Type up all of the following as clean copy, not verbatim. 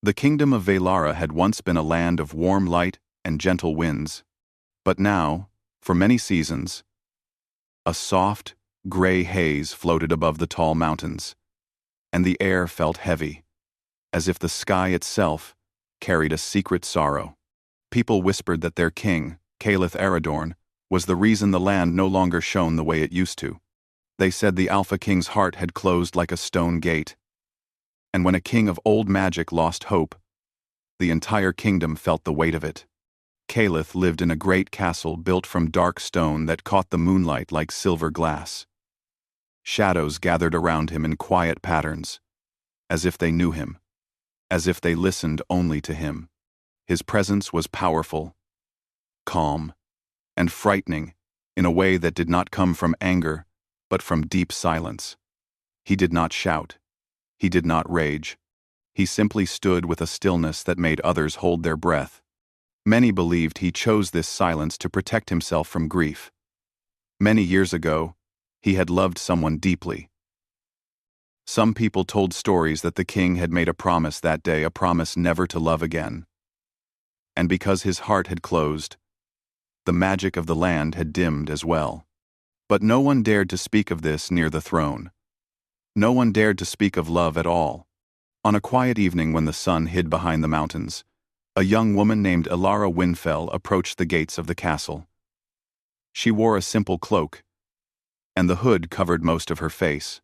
The kingdom of Velara had once been a land of warm light and gentle winds, but now, for many seasons, a soft, gray haze floated above the tall mountains, and the air felt heavy, as if the sky itself carried a secret sorrow. People whispered that their king, Caliph Aradorn, was the reason the land no longer shone the way it used to. They said the Alpha King's heart had closed like a stone gate, and when a king of old magic lost hope, the entire kingdom felt the weight of it. Caliph lived in a great castle built from dark stone that caught the moonlight like silver glass. Shadows gathered around him in quiet patterns, as if they knew him, as if they listened only to him. His presence was powerful, calm, and frightening in a way that did not come from anger, but from deep silence. He did not shout. He did not rage. He simply stood with a stillness that made others hold their breath. Many believed he chose this silence to protect himself from grief. Many years ago, he had loved someone deeply. Some people told stories that the king had made a promise that day, a promise never to love again. And because his heart had closed, the magic of the land had dimmed as well. But no one dared to speak of this near the throne. No one dared to speak of love at all. On a quiet evening when the sun hid behind the mountains, a young woman named Elara Winfell approached the gates of the castle. She wore a simple cloak, and the hood covered most of her face.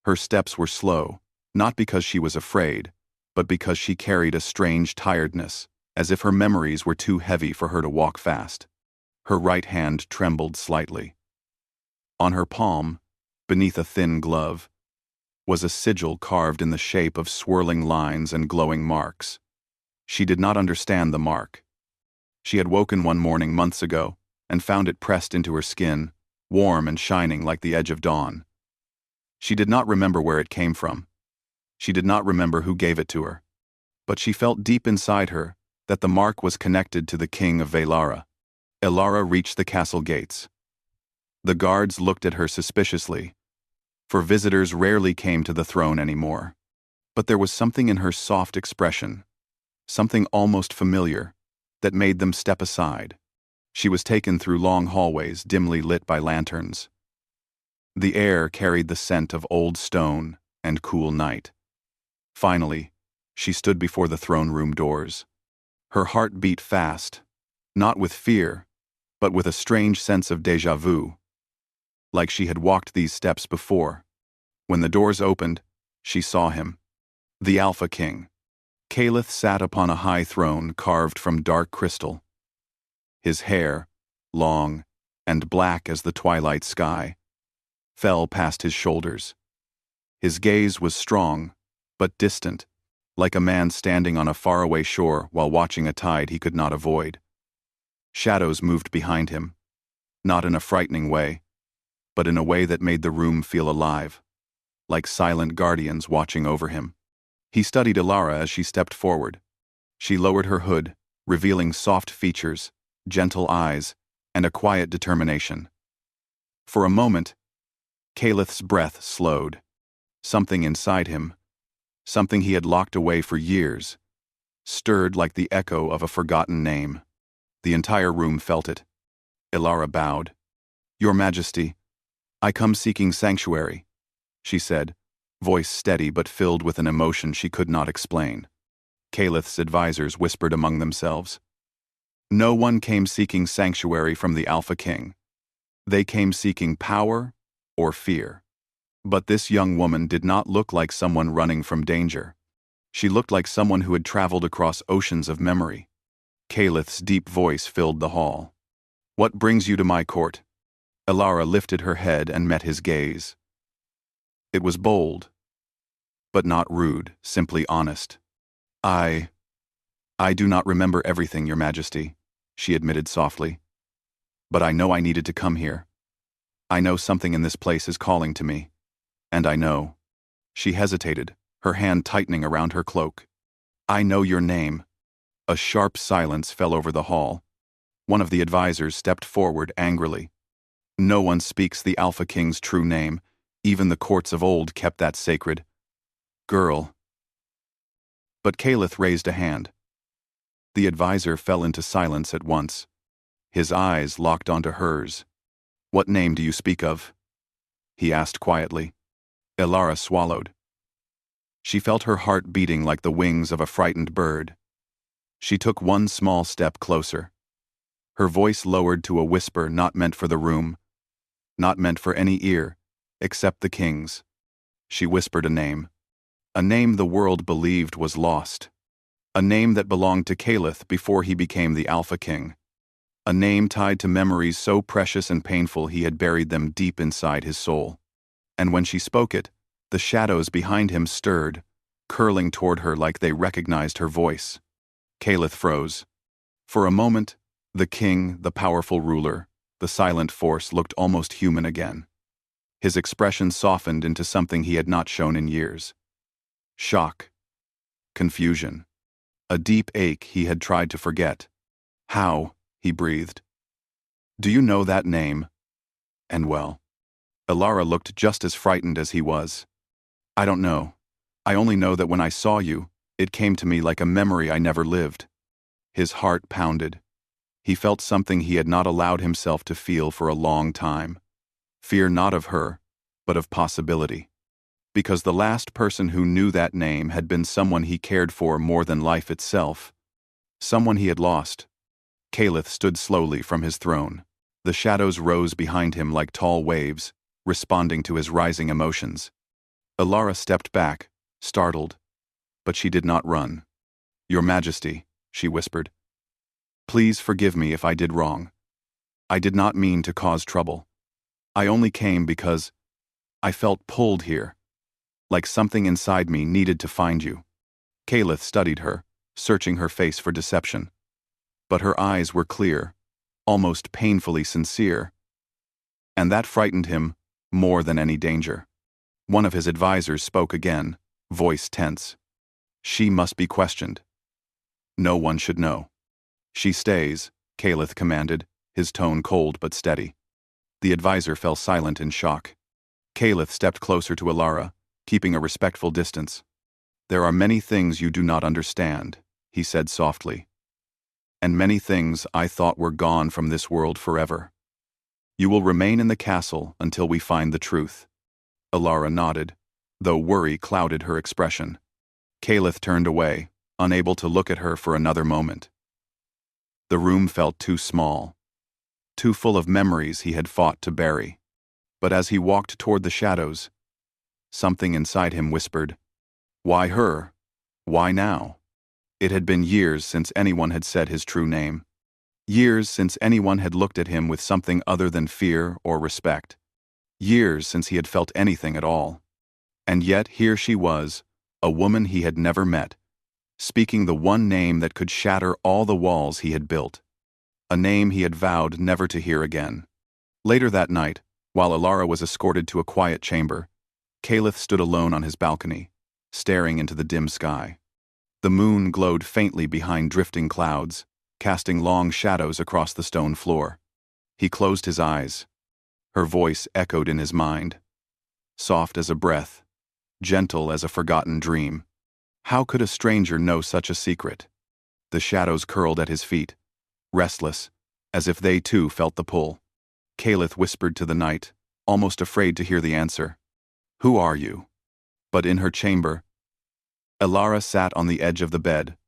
Her steps were slow, not because she was afraid, but because she carried a strange tiredness, as if her memories were too heavy for her to walk fast. Her right hand trembled slightly. On her palm, beneath a thin glove, was a sigil carved in the shape of swirling lines and glowing marks. She did not understand the mark. She had woken one morning months ago and found it pressed into her skin, warm and shining like the edge of dawn. She did not remember where it came from. She did not remember who gave it to her. But she felt deep inside her that the mark was connected to the king of Velara. Elara reached the castle gates. The guards looked at her suspiciously, for visitors rarely came to the throne anymore. But there was something in her soft expression, something almost familiar, that made them step aside. She was taken through long hallways dimly lit by lanterns. The air carried the scent of old stone and cool night. Finally, she stood before the throne room doors. Her heart beat fast, not with fear, but with a strange sense of déjà vu, like she had walked these steps before. When the doors opened, she saw him, the Alpha King. Caliph sat upon a high throne carved from dark crystal. His hair, long and black as the twilight sky, fell past his shoulders. His gaze was strong, but distant, like a man standing on a faraway shore while watching a tide he could not avoid. Shadows moved behind him, not in a frightening way, but in a way that made the room feel alive, like silent guardians watching over him. He studied Elara as she stepped forward. She lowered her hood, revealing soft features, gentle eyes, and a quiet determination. For a moment, Caliph's breath slowed. Something inside him, something he had locked away for years, stirred like the echo of a forgotten name. The entire room felt it. Elara bowed. "Your Majesty, I come seeking sanctuary," she said, voice steady but filled with an emotion she could not explain. Caliph's advisors whispered among themselves. No one came seeking sanctuary from the Alpha King. They came seeking power or fear. But this young woman did not look like someone running from danger. She looked like someone who had traveled across oceans of memory. Caliph's deep voice filled the hall. "What brings you to my court?" Elara lifted her head and met his gaze. It was bold, but not rude, simply honest. I do not remember everything, Your Majesty," she admitted softly. "But I know I needed to come here. I know something in this place is calling to me. And I know." She hesitated, her hand tightening around her cloak. "I know your name." A sharp silence fell over the hall. One of the advisors stepped forward angrily. "No one speaks the Alpha King's true name. Even the courts of old kept that sacred." "Girl." But Caliph raised a hand. The advisor fell into silence at once. His eyes locked onto hers. "What name do you speak of?" he asked quietly. Elara swallowed. She felt her heart beating like the wings of a frightened bird. She took one small step closer. Her voice lowered to a whisper not meant for the room, not meant for any ear, except the king's. She whispered a name the world believed was lost. A name that belonged to Caliph before he became the Alpha King. A name tied to memories so precious and painful he had buried them deep inside his soul. And when she spoke it, the shadows behind him stirred, curling toward her like they recognized her voice. Caliph froze. For a moment, the king, the powerful ruler, the silent force looked almost human again. His expression softened into something he had not shown in years. Shock. Confusion. A deep ache he had tried to forget. "How?" he breathed. "Do you know that name?" And well. Elara looked just as frightened as he was. "I don't know. I only know that when I saw you, it came to me like a memory I never lived." His heart pounded. He felt something he had not allowed himself to feel for a long time. Fear not of her, but of possibility. Because the last person who knew that name had been someone he cared for more than life itself. Someone he had lost. Caliph stood slowly from his throne. The shadows rose behind him like tall waves, responding to his rising emotions. Elara stepped back, startled. But she did not run. "Your Majesty," she whispered. "Please forgive me if I did wrong. I did not mean to cause trouble. I only came because I felt pulled here. Like something inside me needed to find you." Caliph studied her, searching her face for deception. But her eyes were clear, almost painfully sincere. And that frightened him more than any danger. One of his advisors spoke again, voice tense. "She must be questioned. No one should know." "She stays," Caliph commanded, his tone cold but steady. The advisor fell silent in shock. Caliph stepped closer to Elara, keeping a respectful distance. "There are many things you do not understand," he said softly. "And many things I thought were gone from this world forever. You will remain in the castle until we find the truth." Elara nodded, though worry clouded her expression. Caliph turned away, unable to look at her for another moment. The room felt too small, too full of memories he had fought to bury. But as he walked toward the shadows, something inside him whispered, "Why her? Why now?" It had been years since anyone had said his true name. Years since anyone had looked at him with something other than fear or respect. Years since he had felt anything at all. And yet here she was, a woman he had never met, speaking the one name that could shatter all the walls he had built. A name he had vowed never to hear again. Later that night, while Elara was escorted to a quiet chamber, Caliph stood alone on his balcony, staring into the dim sky. The moon glowed faintly behind drifting clouds, casting long shadows across the stone floor. He closed his eyes. Her voice echoed in his mind. Soft as a breath, gentle as a forgotten dream. How could a stranger know such a secret? The shadows curled at his feet, restless, as if they too felt the pull. Caliph whispered to the night, almost afraid to hear the answer. "Who are you?" But in her chamber, Elara sat on the edge of the bed,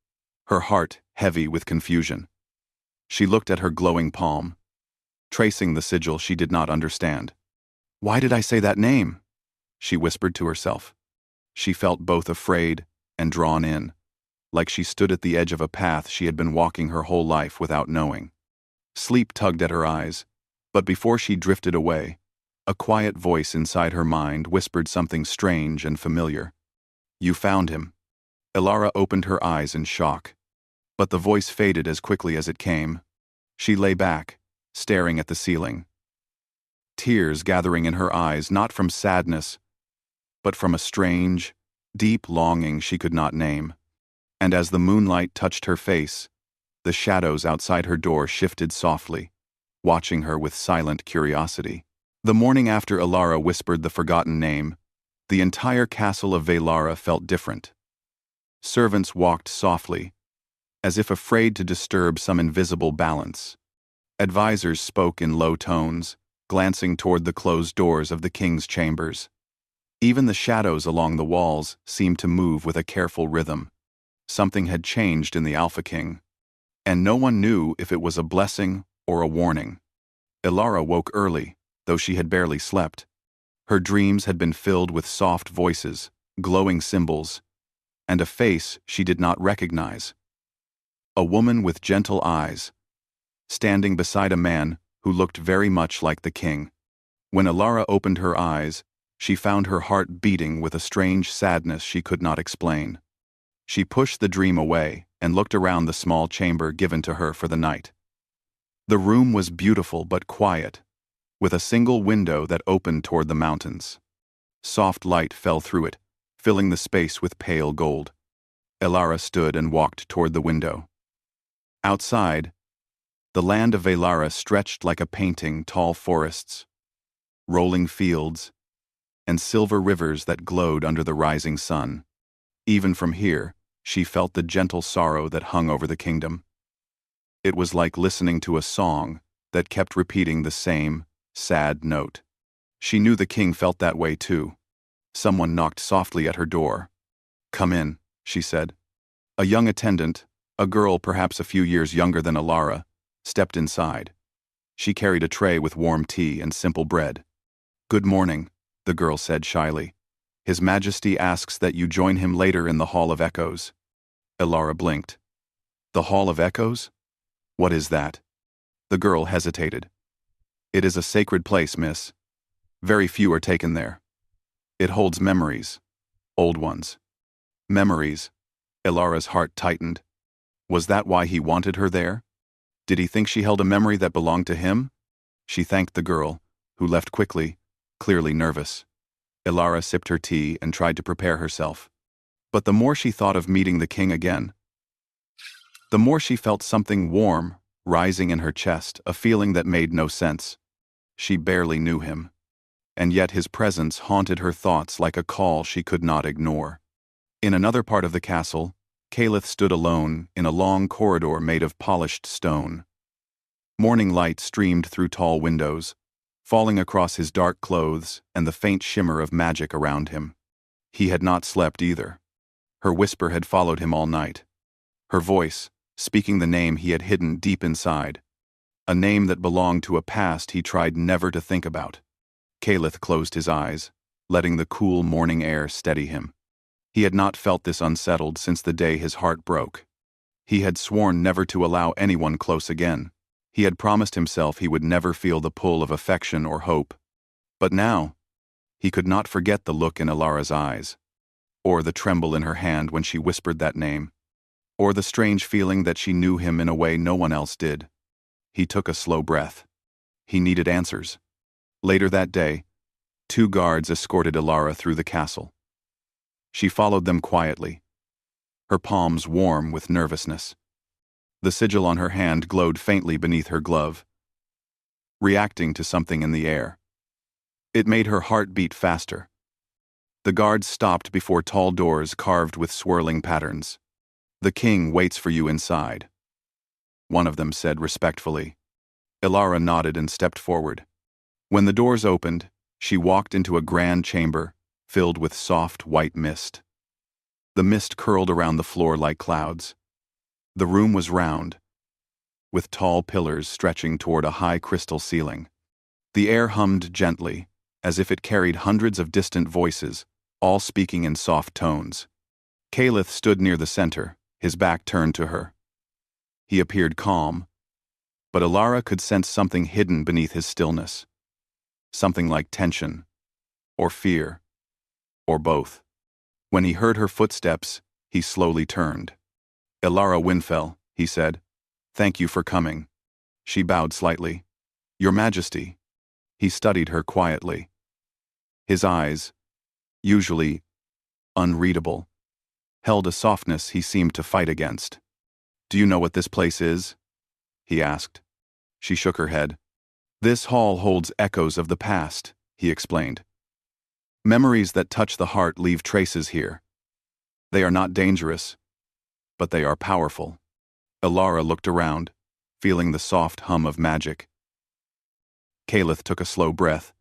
her heart heavy with confusion. She looked at her glowing palm, tracing the sigil she did not understand. "Why did I say that name?" she whispered to herself. She felt both afraid and drawn in, like she stood at the edge of a path she had been walking her whole life without knowing. Sleep tugged at her eyes, but before she drifted away, a quiet voice inside her mind whispered something strange and familiar. "You found him." Elara opened her eyes in shock. But the voice faded as quickly as it came. She lay back, staring at the ceiling. Tears gathering in her eyes not from sadness, but from a strange, deep longing she could not name. And as the moonlight touched her face, the shadows outside her door shifted softly, watching her with silent curiosity. The morning after Elara whispered the forgotten name, the entire castle of Velara felt different. Servants walked softly, as if afraid to disturb some invisible balance. Advisors spoke in low tones, glancing toward the closed doors of the king's chambers. Even the shadows along the walls seemed to move with a careful rhythm. Something had changed in the Alpha King, and no one knew if it was a blessing or a warning. Ilara woke early, though she had barely slept. Her dreams had been filled with soft voices, glowing symbols, and a face she did not recognize. A woman with gentle eyes, standing beside a man who looked very much like the king. When Ilara opened her eyes, she found her heart beating with a strange sadness she could not explain. She pushed the dream away and looked around the small chamber given to her for the night. The room was beautiful but quiet, with a single window that opened toward the mountains. Soft light fell through it, filling the space with pale gold. Ilara stood and walked toward the window. Outside, the land of Velara stretched like a painting, tall forests, rolling fields, and silver rivers that glowed under the rising sun. Even from here, she felt the gentle sorrow that hung over the kingdom. It was like listening to a song that kept repeating the same sad note. She knew the king felt that way too. Someone knocked softly at her door. "Come in," she said. A young attendant, a girl perhaps a few years younger than Ilara, stepped inside. She carried a tray with warm tea and simple bread. "Good morning," the girl said shyly. "His Majesty asks that you join him later in the Hall of Echoes." Ilara blinked. "The Hall of Echoes? What is that?" The girl hesitated. "It is a sacred place, miss. Very few are taken there. It holds memories, old ones." Memories. Ilara's heart tightened. Was that why he wanted her there? Did he think she held a memory that belonged to him? She thanked the girl, who left quickly, clearly nervous. Ilara sipped her tea and tried to prepare herself. But the more she thought of meeting the king again, the more she felt something warm rising in her chest, a feeling that made no sense. She barely knew him, and yet his presence haunted her thoughts like a call she could not ignore. In another part of the castle, Caliph stood alone in a long corridor made of polished stone. Morning light streamed through tall windows, falling across his dark clothes and the faint shimmer of magic around him. He had not slept either. Her whisper had followed him all night. Her voice, speaking the name he had hidden deep inside. A name that belonged to a past he tried never to think about. Caliph closed his eyes, letting the cool morning air steady him. He had not felt this unsettled since the day his heart broke. He had sworn never to allow anyone close again. He had promised himself he would never feel the pull of affection or hope. But now, he could not forget the look in Ilara's eyes, or the tremble in her hand when she whispered that name, or the strange feeling that she knew him in a way no one else did. He took a slow breath. He needed answers. Later that day, 2 guards escorted Ilara through the castle. She followed them quietly, her palms warm with nervousness. The sigil on her hand glowed faintly beneath her glove, reacting to something in the air. It made her heart beat faster. The guards stopped before tall doors carved with swirling patterns. "The king waits for you inside," one of them said respectfully. Ilara nodded and stepped forward. When the doors opened, she walked into a grand chamber filled with soft white mist. The mist curled around the floor like clouds. The room was round, with tall pillars stretching toward a high crystal ceiling. The air hummed gently, as if it carried hundreds of distant voices, all speaking in soft tones. Caliph stood near the center, his back turned to her. He appeared calm, but Ilara could sense something hidden beneath his stillness. Something like tension, or fear, or both. When he heard her footsteps, he slowly turned. "Ilara Winfell," he said. "Thank you for coming." She bowed slightly. "Your Majesty." He studied her quietly. His eyes, usually unreadable, held a softness he seemed to fight against. "Do you know what this place is?" he asked. She shook her head. "This hall holds echoes of the past," he explained. "Memories that touch the heart leave traces here. They are not dangerous, but they are powerful. Elara looked around, feeling the soft hum of magic. Caliph took a slow breath.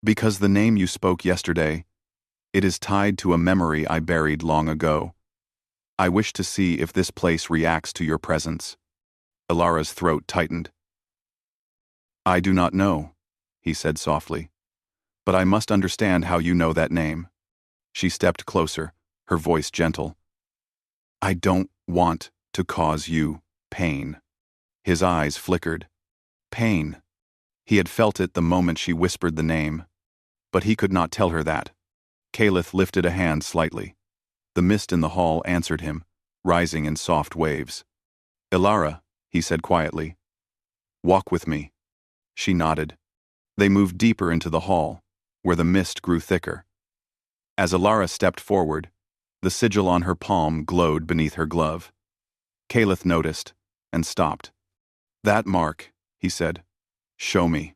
Because the name you spoke yesterday, it is tied to a memory I buried long ago. I wish to see if this place reacts to your presence. Elara's throat tightened. I do not know, he said softly, but I must understand how you know that name. She stepped closer, her voice gentle. I don't want to cause you pain. His eyes flickered. Pain. He had felt it the moment she whispered the name, but he could not tell her that. Caliph lifted a hand slightly. The mist in the hall answered him, rising in soft waves. Elara, he said quietly. Walk with me. She nodded. They moved deeper into the hall, where the mist grew thicker. As Elara stepped forward, the sigil on her palm glowed beneath her glove. Caliph noticed, and stopped. That mark, he said. Show me.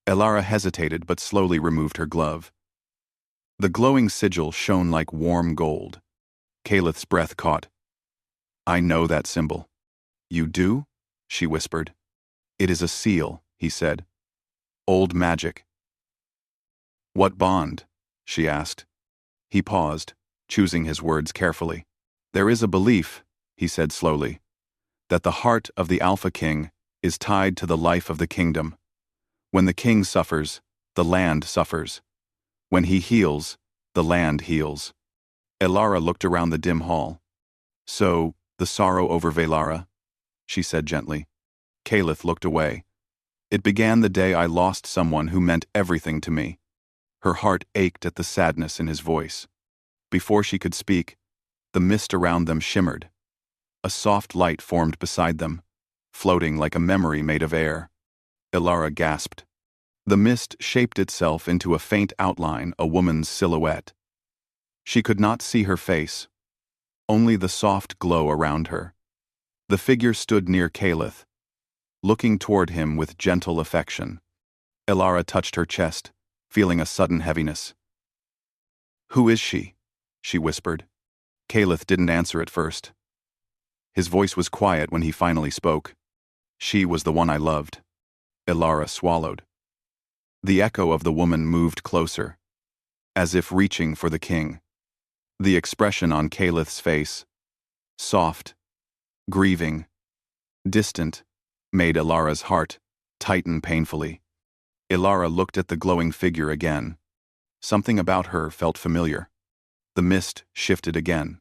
Elara hesitated but slowly removed her glove. The glowing sigil shone like warm gold. Caliph's breath caught. I know that symbol. You do? She whispered. It is a seal, he said. Old magic. What bond? She asked. He paused, choosing his words carefully. There is a belief, he said slowly, that the heart of the Alpha King is tied to the life of the kingdom. When the king suffers, the land suffers. When he heals, the land heals. Elara looked around the dim hall. So, the sorrow over Velara? She said gently. Caliph looked away. It began the day I lost someone who meant everything to me. Her heart ached at the sadness in his voice. Before she could speak, the mist around them shimmered. A soft light formed beside them, floating like a memory made of air. Elara gasped. The mist shaped itself into a faint outline, a woman's silhouette. She could not see her face, only the soft glow around her. The figure stood near Caliph, looking toward him with gentle affection. Elara touched her chest, feeling a sudden heaviness. Who is she? She whispered. Caliph didn't answer at first. His voice was quiet when he finally spoke. She was the one I loved. Elara swallowed. The echo of the woman moved closer, as if reaching for the king. The expression on Caliph's face, soft, grieving, distant, made Elara's heart tighten painfully. Elara looked at the glowing figure again. Something about her felt familiar. The mist shifted again.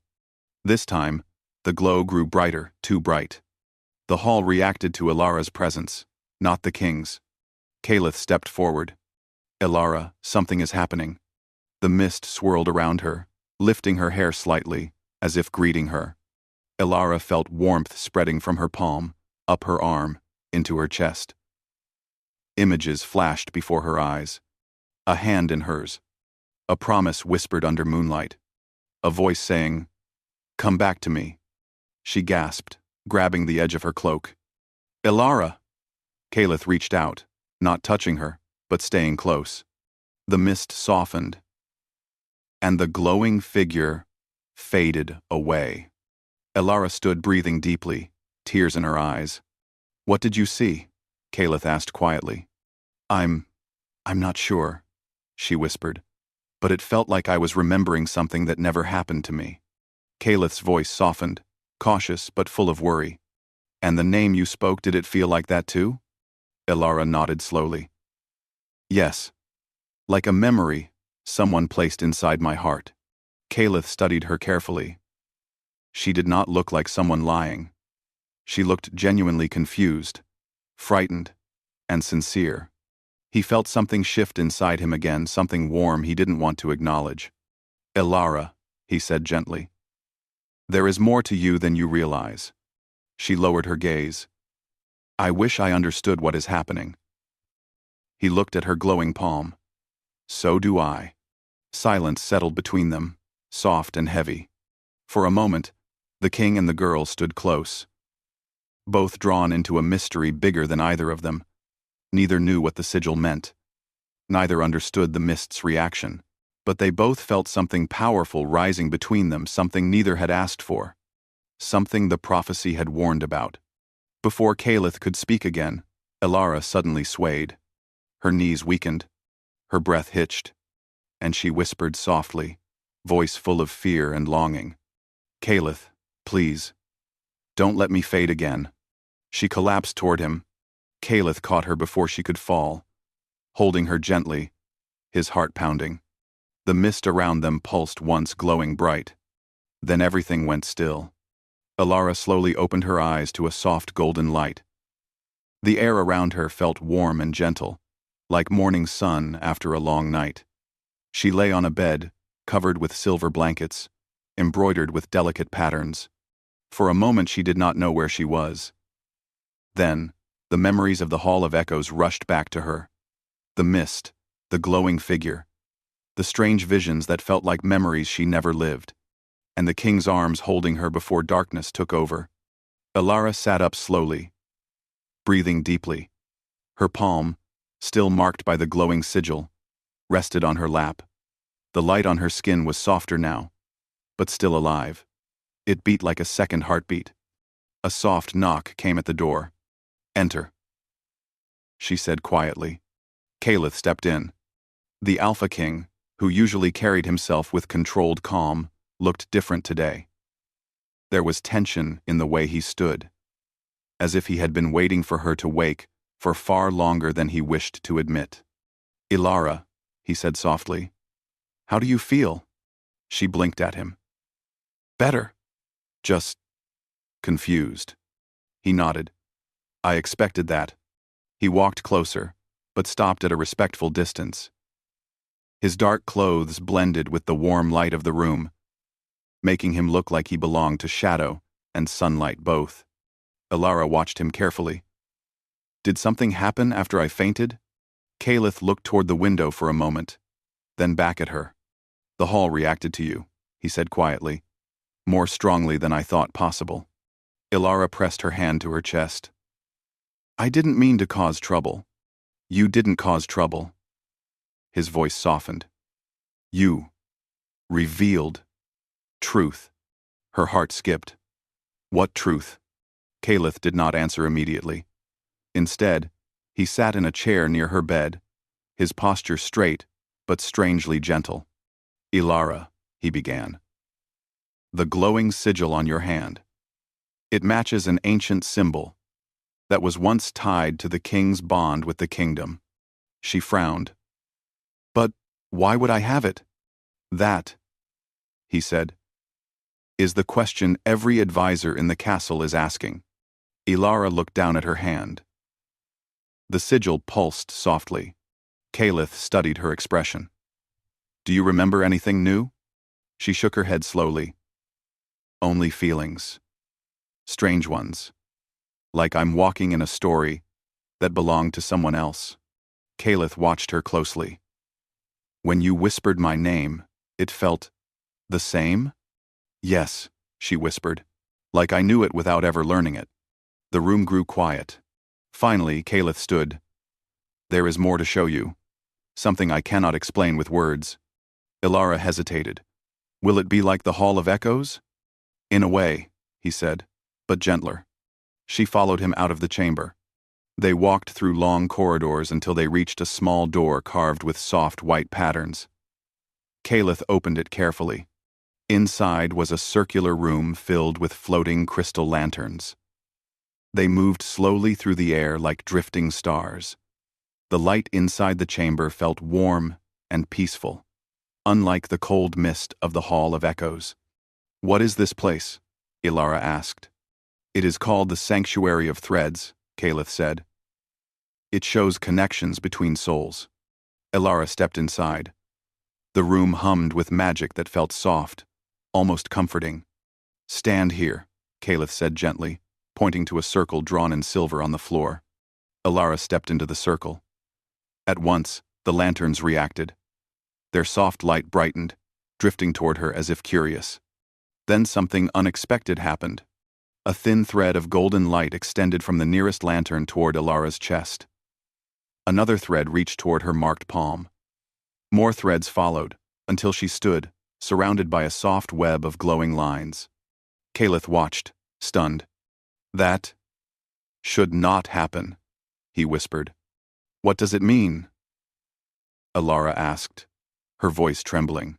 This time, the glow grew brighter, too bright. The hall reacted to Elara's presence, not the king's. Caliph stepped forward. Elara, something is happening. The mist swirled around her, lifting her hair slightly, as if greeting her. Elara felt warmth spreading from her palm, up her arm, into her chest. Images flashed before her eyes. A hand in hers. A promise whispered under moonlight. A voice saying, "Come back to me." She gasped, grabbing the edge of her cloak. Elara! Caliph reached out, not touching her, but staying close. The mist softened, and the glowing figure faded away. Elara stood breathing deeply, tears in her eyes. What did you see? Caliph asked quietly. I'm not sure, she whispered, but it felt like I was remembering something that never happened to me. Caliph's voice softened, cautious but full of worry. And the name you spoke, did it feel like that too? Elara nodded slowly. Yes. Like a memory someone placed inside my heart. Caliph studied her carefully. She did not look like someone lying. She looked genuinely confused, frightened, and sincere. He felt something shift inside him again, something warm he didn't want to acknowledge. Elara, he said gently. There is more to you than you realize. She lowered her gaze. I wish I understood what is happening. He looked at her glowing palm. So do I. Silence settled between them, soft and heavy. For a moment, the king and the girl stood close, both drawn into a mystery bigger than either of them. Neither knew what the sigil meant. Neither understood the mist's reaction. But they both felt something powerful rising between them, something neither had asked for. Something the prophecy had warned about. Before Caliph could speak again, Elara suddenly swayed. Her knees weakened, her breath hitched, and she whispered softly, voice full of fear and longing. "Caliph, please, don't let me fade again." She collapsed toward him. Caliph caught her before she could fall, holding her gently, his heart pounding. The mist around them pulsed once, glowing bright. Then everything went still. Elara slowly opened her eyes to a soft golden light. The air around her felt warm and gentle, like morning sun after a long night. She lay on a bed, covered with silver blankets, embroidered with delicate patterns. For a moment she did not know where she was. Then, the memories of the Hall of Echoes rushed back to her. The mist, the glowing figure, the strange visions that felt like memories she never lived, and the king's arms holding her before darkness took over. Elara sat up slowly, breathing deeply. Her palm, still marked by the glowing sigil, rested on her lap. The light on her skin was softer now, but still alive. It beat like a second heartbeat. A soft knock came at the door. "Enter," she said quietly. Caliph stepped in. The Alpha King, who usually carried himself with controlled calm, looked different today. There was tension in the way he stood, as if he had been waiting for her to wake for far longer than he wished to admit. "Elara," he said softly, "how do you feel?" She blinked at him. "Better. Just confused." He nodded. "I expected that." He walked closer, but stopped at a respectful distance. His dark clothes blended with the warm light of the room, making him look like he belonged to shadow and sunlight both. Elara watched him carefully. "Did something happen after I fainted?" Caliph looked toward the window for a moment, then back at her. "The hall reacted to you," he said quietly, "more strongly than I thought possible." Elara pressed her hand to her chest. "I didn't mean to cause trouble." "You didn't cause trouble." His voice softened. "You revealed truth." Her heart skipped. "What truth?" Caliph did not answer immediately. Instead, he sat in a chair near her bed, his posture straight but strangely gentle. "Elara," he began. "The glowing sigil on your hand. It matches an ancient symbol that was once tied to the king's bond with the kingdom." She frowned. "But why would I have it?" "That," he said, "is the question every advisor in the castle is asking." Elara looked down at her hand. The sigil pulsed softly. Caliph studied her expression. "Do you remember anything new?" She shook her head slowly. "Only feelings. Strange ones. Like I'm walking in a story that belonged to someone else." Caliph watched her closely. "When you whispered my name, it felt the same?" "Yes," she whispered, "like I knew it without ever learning it." The room grew quiet. Finally, Caliph stood. "There is more to show you. Something I cannot explain with words." Elara hesitated. "Will it be like the Hall of Echoes?" "In a way," he said, "but gentler." She followed him out of the chamber. They walked through long corridors until they reached a small door carved with soft white patterns. Caliph opened it carefully. Inside was a circular room filled with floating crystal lanterns. They moved slowly through the air like drifting stars. The light inside the chamber felt warm and peaceful, unlike the cold mist of the Hall of Echoes. "What is this place?" Elara asked. "It is called the Sanctuary of Threads," Caliph said. "It shows connections between souls." Elara stepped inside. The room hummed with magic that felt soft, almost comforting. "Stand here," Caliph said gently, pointing to a circle drawn in silver on the floor. Elara stepped into the circle. At once, the lanterns reacted. Their soft light brightened, drifting toward her as if curious. Then something unexpected happened. A thin thread of golden light extended from the nearest lantern toward Elara's chest. Another thread reached toward her marked palm. More threads followed, until she stood, surrounded by a soft web of glowing lines. Caliph watched, stunned. That should not happen, he whispered. What does it mean? Alara asked, her voice trembling.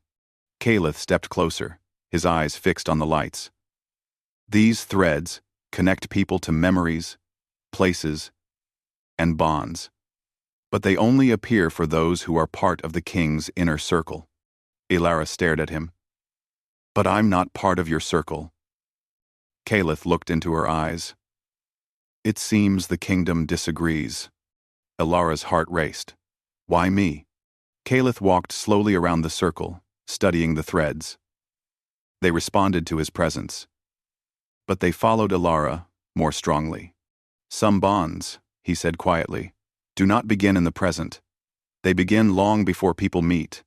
Caliph stepped closer, his eyes fixed on the lights. These threads connect people to memories, places, and bonds. But they only appear for those who are part of the king's inner circle. Alara stared at him. But I'm not part of your circle. Caliph looked into her eyes. It seems the kingdom disagrees. Alara's heart raced. Why me? Caliph walked slowly around the circle, studying the threads. They responded to his presence. But they followed Alara more strongly. Some bonds, he said quietly, do not begin in the present. They begin long before people meet.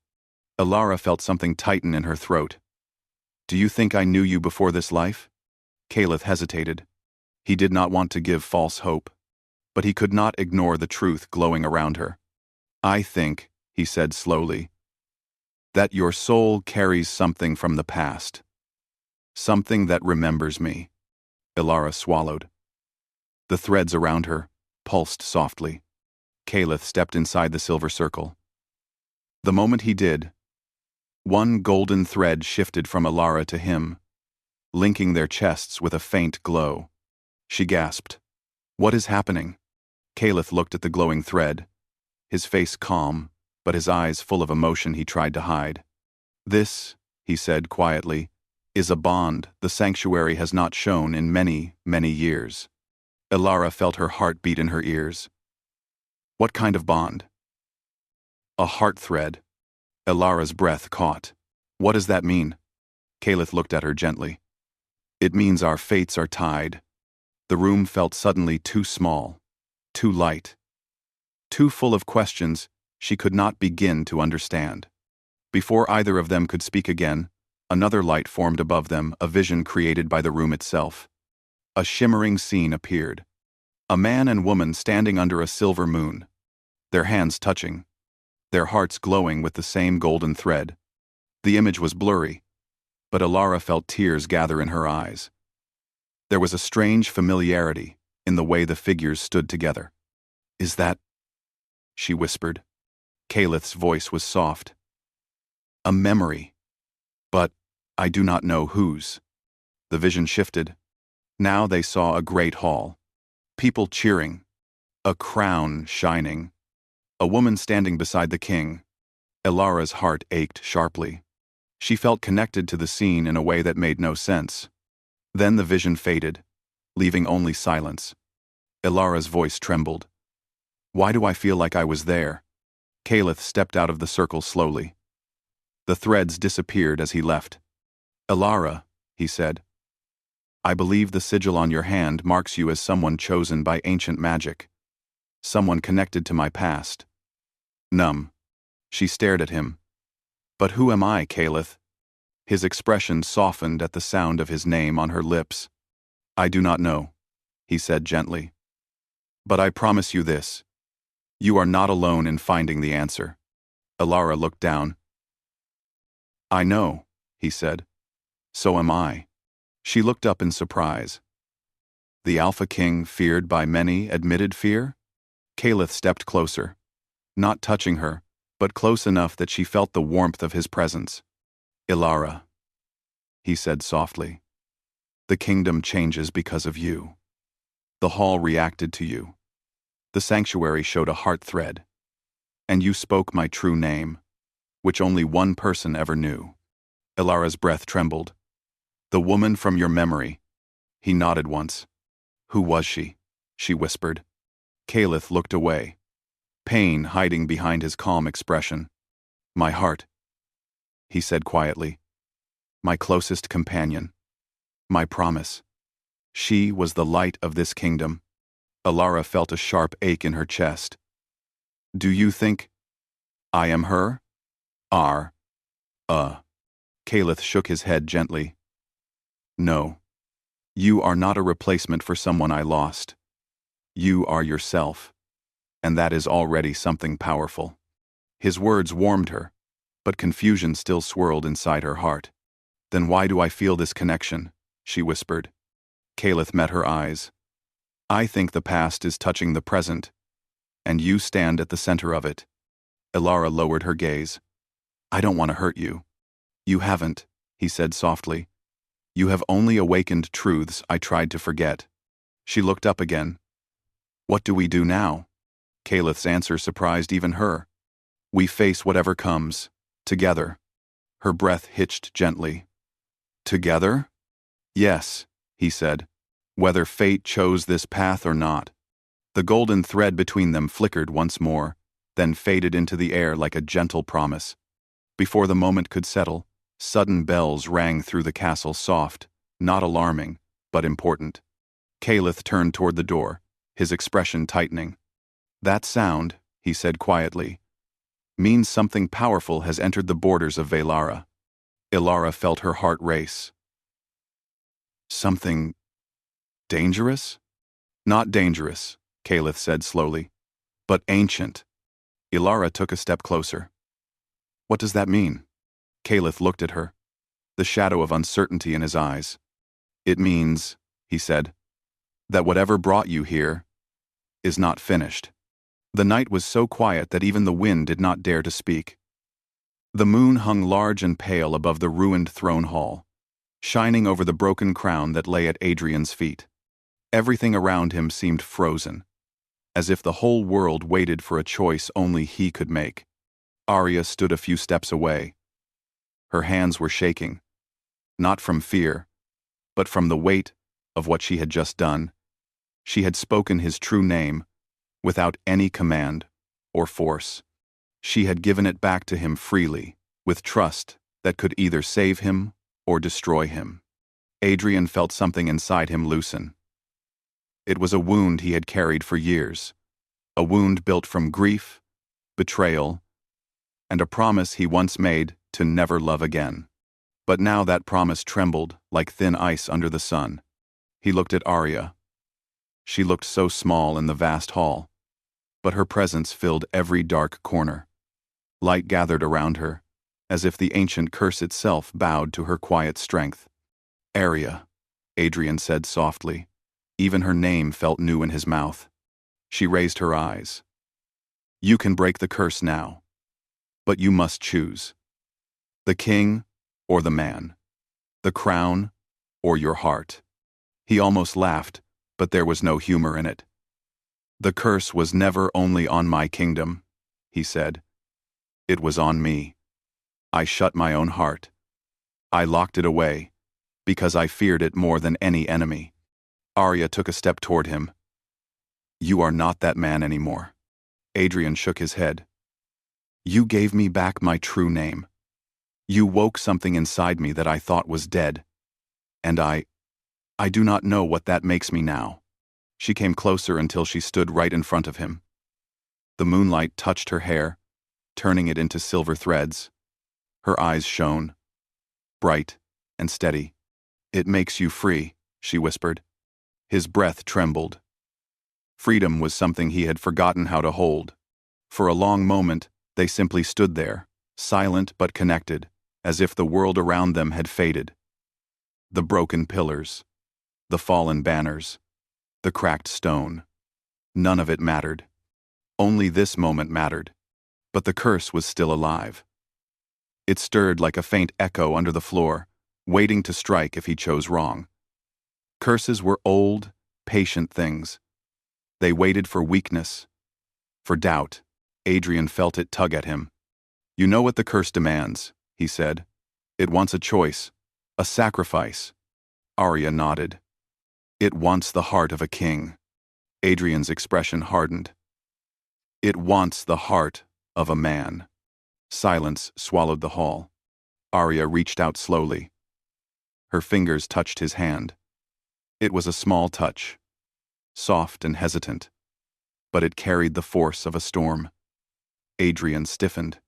Alara felt something tighten in her throat. Do you think I knew you before this life? Caliph hesitated. He did not want to give false hope, but he could not ignore the truth glowing around her. I think, he said slowly, that your soul carries something from the past. Something that remembers me. Alara swallowed. The threads around her pulsed softly. Caliph stepped inside the silver circle. The moment he did, one golden thread shifted from Alara to him, linking their chests with a faint glow. She gasped. What is happening? Caliph looked at the glowing thread, his face calm, but his eyes full of emotion he tried to hide. This, he said quietly, is a bond the sanctuary has not shown in many, many years. Alara felt her heart beat in her ears. What kind of bond? A heart thread. Alara's breath caught. What does that mean? Caliph looked at her gently. It means our fates are tied. The room felt suddenly too small, too light, too full of questions she could not begin to understand. Before either of them could speak again, another light formed above them, a vision created by the room itself. A shimmering scene appeared. A man and woman standing under a silver moon, their hands touching, their hearts glowing with the same golden thread. The image was blurry, but Alara felt tears gather in her eyes. There was a strange familiarity in the way the figures stood together. Is that? She whispered. Caliph's voice was soft. A memory. But I do not know whose. The vision shifted. Now they saw a great hall. People cheering. A crown shining. A woman standing beside the king. Alara's heart ached sharply. She felt connected to the scene in a way that made no sense. Then the vision faded, leaving only silence. Alara's voice trembled. Why do I feel like I was there? Caliph stepped out of the circle slowly. The threads disappeared as he left. Alara, he said, I believe the sigil on your hand marks you as someone chosen by ancient magic. Someone connected to my past. Numb. She stared at him. But who am I, Caliph? His expression softened at the sound of his name on her lips. I do not know, he said gently. But I promise you this. You are not alone in finding the answer. Alara looked down. I know, he said. So am I. She looked up in surprise. The Alpha King, feared by many, admitted fear? Caliph stepped closer, not touching her, but close enough that she felt the warmth of his presence. Alara, he said softly, the kingdom changes because of you. The hall reacted to you. The sanctuary showed a heart thread. And you spoke my true name, which only one person ever knew. Alara's breath trembled. The woman from your memory. He nodded once. Who was she? She whispered. Caliph looked away, pain hiding behind his calm expression. My heart, he said quietly. My closest companion. My promise. She was the light of this kingdom. Alara felt a sharp ache in her chest. Do you think I am her? Caliph shook his head gently. No. You are not a replacement for someone I lost. You are yourself, and that is already something powerful. His words warmed her. but confusion still swirled inside her heart. "Then why do I feel this connection?" she whispered. Calith met her eyes. "I think the past is touching the present, and you stand at the center of it." Ilara lowered her gaze. "I don't want to hurt you." "You haven't," he said softly. "You have only awakened truths I tried to forget." She looked up again. "What do we do now?" Calith's answer surprised even her. "We face whatever comes, together." Her breath hitched gently. "Together?" "Yes," he said, "whether fate chose this path or not." The golden thread between them flickered once more, then faded into the air like a gentle promise. Before the moment could settle, sudden bells rang through the castle, soft, not alarming, but important. Calith turned toward the door, his expression tightening. "That sound," he said quietly, "means something powerful has entered the borders of Velara." Ilara felt her heart race. "Something dangerous?" "Not dangerous," Calith said slowly, "but ancient." Ilara took a step closer. "What does that mean?" Calith looked at her, the shadow of uncertainty in his eyes. "It means," he said, "that whatever brought you here is not finished." The night was so quiet that even the wind did not dare to speak. The moon hung large and pale above the ruined throne hall, shining over the broken crown that lay at Adrian's feet. Everything around him seemed frozen, as if the whole world waited for a choice only he could make. Arya stood a few steps away. Her hands were shaking, not from fear, but from the weight of what she had just done. She had spoken his true name, without any command or force. She had given it back to him freely, with trust that could either save him or destroy him. Adrian felt something inside him loosen. It was a wound he had carried for years, a wound built from grief, betrayal, and a promise he once made to never love again. But now that promise trembled like thin ice under the sun. He looked at Arya. She looked so small in the vast hall, but her presence filled every dark corner. Light gathered around her, as if the ancient curse itself bowed to her quiet strength. "Arya," Adrian said softly. Even her name felt new in his mouth. She raised her eyes. "You can break the curse now, but you must choose. The king or the man. The crown or your heart." He almost laughed, but there was no humor in it. "The curse was never only on my kingdom," he said. "It was on me. I shut my own heart. I locked it away, because I feared it more than any enemy." Arya took a step toward him. "You are not that man anymore." Adrian shook his head. "You gave me back my true name. You woke something inside me that I thought was dead. And I do not know what that makes me now." She came closer until she stood right in front of him. The moonlight touched her hair, turning it into silver threads. Her eyes shone, bright and steady. "It makes you free," she whispered. His breath trembled. Freedom was something he had forgotten how to hold. For a long moment, they simply stood there, silent but connected, as if the world around them had faded. The broken pillars, the fallen banners, the cracked stone. None of it mattered. Only this moment mattered. But the curse was still alive. It stirred like a faint echo under the floor, waiting to strike if he chose wrong. Curses were old, patient things. They waited for weakness, for doubt. Adrian felt it tug at him. "You know what the curse demands," he said. "It wants a choice, a sacrifice." Arya nodded. "It wants the heart of a king." Adrian's expression hardened. "It wants the heart of a man." Silence swallowed the hall. Arya reached out slowly. Her fingers touched his hand. It was a small touch, soft and hesitant, but it carried the force of a storm. Adrian stiffened.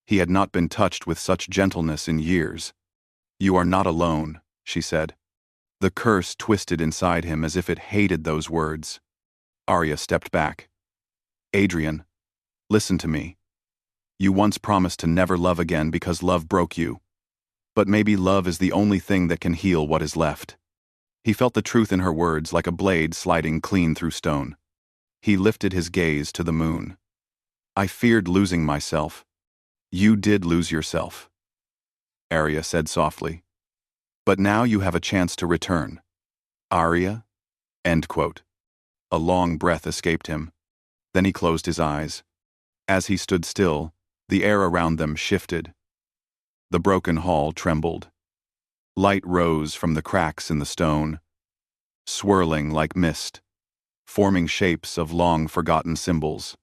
He had not been touched with such gentleness in years. "You are not alone," she said. The curse twisted inside him as if it hated those words. Arya stepped back. "Adrian, listen to me. You once promised to never love again because love broke you. But maybe love is the only thing that can heal what is left. He felt the truth in her words like a blade sliding clean through stone. He lifted his gaze to the moon. I feared losing myself. You did lose yourself, Arya said softly. But now you have a chance to return. Arya? End quote. A long breath escaped him. Then he closed his eyes. As he stood still, the air around them shifted. The broken hall trembled. Light rose from the cracks in the stone, swirling like mist, forming shapes of long-forgotten symbols.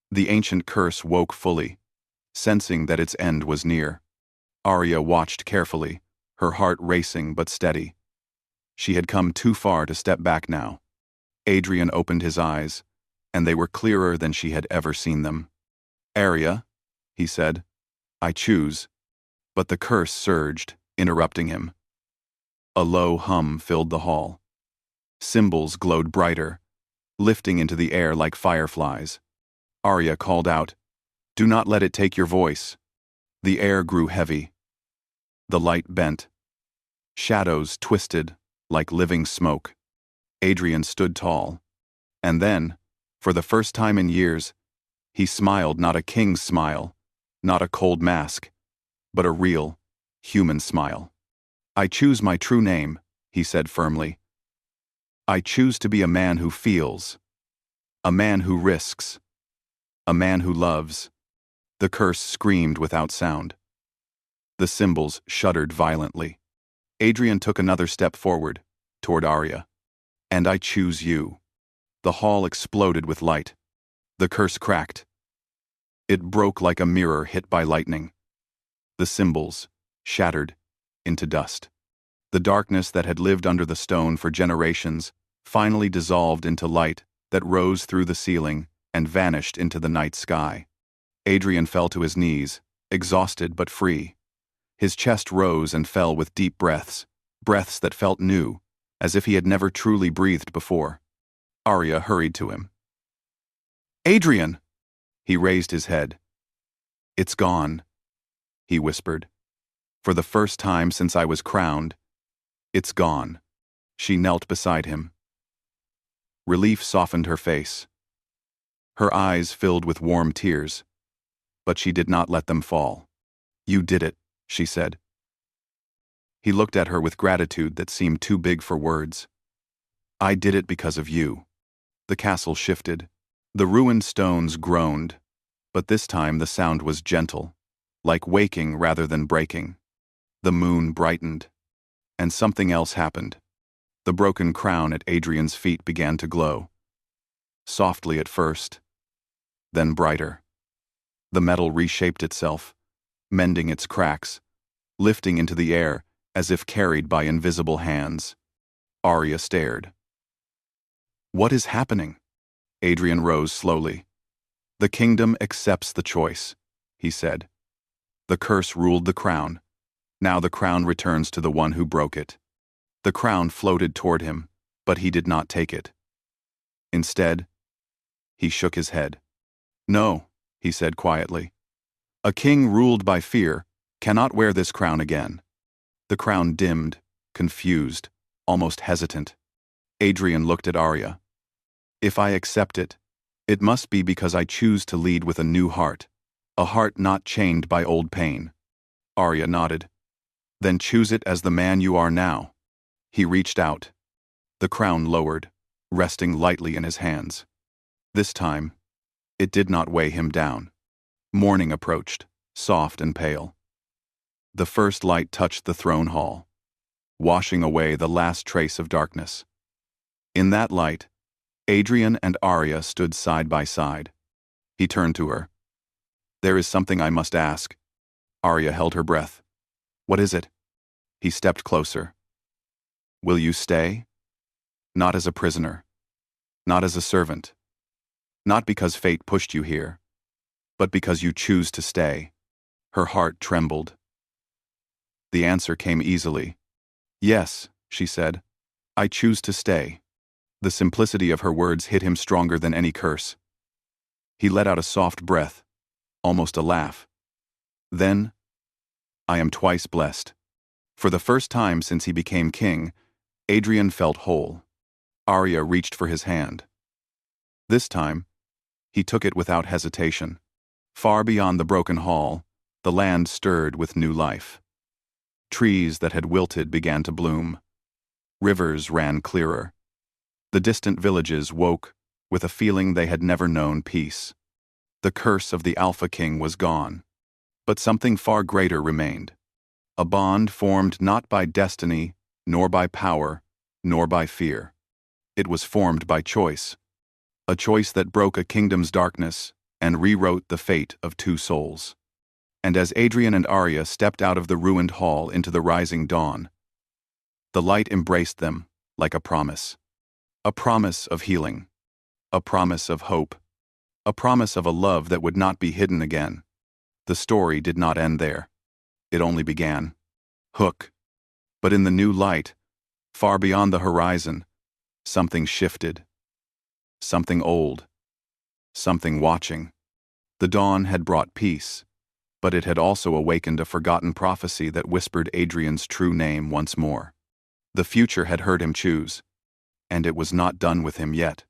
The ancient curse woke fully, sensing that its end was near. Arya watched carefully, her heart racing but steady. She had come too far to step back now. Adrian opened his eyes, and they were clearer than she had ever seen them. Arya, he said, I choose. But the curse surged, interrupting him. A low hum filled the hall. Symbols glowed brighter, lifting into the air like fireflies. Arya called out, Do not let it take your voice. The air grew heavy. The light bent. Shadows twisted like living smoke. Adrian stood tall. And then, for the first time in years, he smiled not a king's smile, not a cold mask, but a real, human smile. I choose my true name, he said firmly. I choose to be a man who feels, a man who risks, a man who loves. The curse screamed without sound. The symbols shuddered violently. Adrian took another step forward, toward Arya. And I choose you. The hall exploded with light. The curse cracked. It broke like a mirror hit by lightning. The symbols shattered into dust. The darkness that had lived under the stone for generations finally dissolved into light that rose through the ceiling and vanished into the night sky. Adrian fell to his knees, exhausted but free. His chest rose and fell with deep breaths, breaths that felt new, as if he had never truly breathed before. Arya hurried to him. Adrian! He raised his head. It's gone, he whispered. For the first time since I was crowned, it's gone. She knelt beside him. Relief softened her face. Her eyes filled with warm tears, but she did not let them fall. You did it, she said. He looked at her with gratitude that seemed too big for words. I did it because of you. The castle shifted. The ruined stones groaned, but this time the sound was gentle, like waking rather than breaking. The moon brightened, and something else happened. The broken crown at Adrian's feet began to glow. Softly at first, then brighter. The metal reshaped itself, mending its cracks, lifting into the air as if carried by invisible hands. Arya stared. What is happening? Adrian rose slowly. The kingdom accepts the choice, he said. The curse ruled the crown. Now the crown returns to the one who broke it. The crown floated toward him, but he did not take it. Instead, he shook his head. No, he said quietly. A king ruled by fear cannot wear this crown again. The crown dimmed, confused, almost hesitant. Adrian looked at Arya. If I accept it, it must be because I choose to lead with a new heart, a heart not chained by old pain. Arya nodded. Then choose it as the man you are now. He reached out. The crown lowered, resting lightly in his hands. This time, it did not weigh him down. Morning approached, soft and pale. The first light touched the throne hall, washing away the last trace of darkness. In that light, Adrian and Arya stood side by side. He turned to her. There is something I must ask. Arya held her breath. What is it? He stepped closer. Will you stay? Not as a prisoner. Not as a servant. Not because fate pushed you here, but because you choose to stay. Her heart trembled. The answer came easily. Yes, she said. I choose to stay. The simplicity of her words hit him stronger than any curse. He let out a soft breath. almost a laugh. Then, I am twice blessed. For the first time since he became king, Adrian felt whole. Arya reached for his hand. This time, he took it without hesitation. Far beyond the broken hall, the land stirred with new life. Trees that had wilted began to bloom. Rivers ran clearer. The distant villages woke with a feeling they had never known peace. The curse of the Alpha King was gone. But something far greater remained. A bond formed not by destiny, nor by power, nor by fear. It was formed by choice. A choice that broke a kingdom's darkness and rewrote the fate of two souls. And as Adrian and Arya stepped out of the ruined hall into the rising dawn, the light embraced them like a promise. A promise of healing. A promise of hope. A promise of a love that would not be hidden again. The story did not end there. It only began. Hook. But in the new light, far beyond the horizon, something shifted. Something old. Something watching. The dawn had brought peace, but it had also awakened a forgotten prophecy that whispered Adrian's true name once more. The future had heard him choose, and it was not done with him yet.